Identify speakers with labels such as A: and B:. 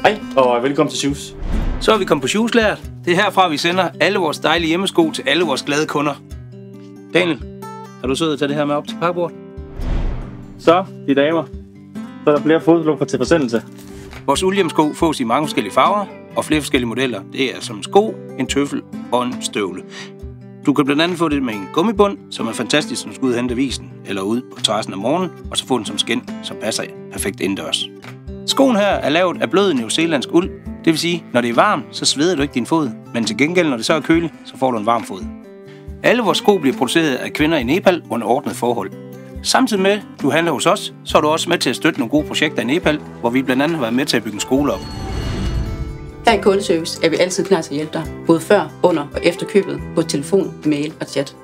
A: Hej og velkommen til Shoes.
B: Så er vi kommet på Shoeslæret. Det er herfra, vi sender alle vores dejlige hjemmesko til alle vores glade kunder. Daniel, er du sød at tage det her med op til pakkebordet?
A: Så, de damer, så er der flere fodluffer til forsendelse.
B: Vores uldhjemsko fås i mange forskellige farver og flere forskellige modeller. Det er som en sko, en tøffel og en støvle. Du kan blandt andet få det med en gummibund, som er fantastisk, som skal ud og hente avisen eller ud på terrassen om morgenen, og så få den som skin, som passer perfekt indendørs. Skoen her er lavet af blød newzealandsk uld. Det vil sige, når det er varmt, så sveder du ikke din fod, men til gengæld, når det så er køligt, så får du en varm fod. Alle vores sko bliver produceret af kvinder i Nepal under ordnede forhold. Samtidig med, at du handler hos os, så er du også med til at støtte nogle gode projekter i Nepal, hvor vi blandt andet har været med til at bygge en skole op.
C: Her i kundeservice er vi altid klar til at hjælpe dig, både før, under og efter købet, på telefon, mail og chat.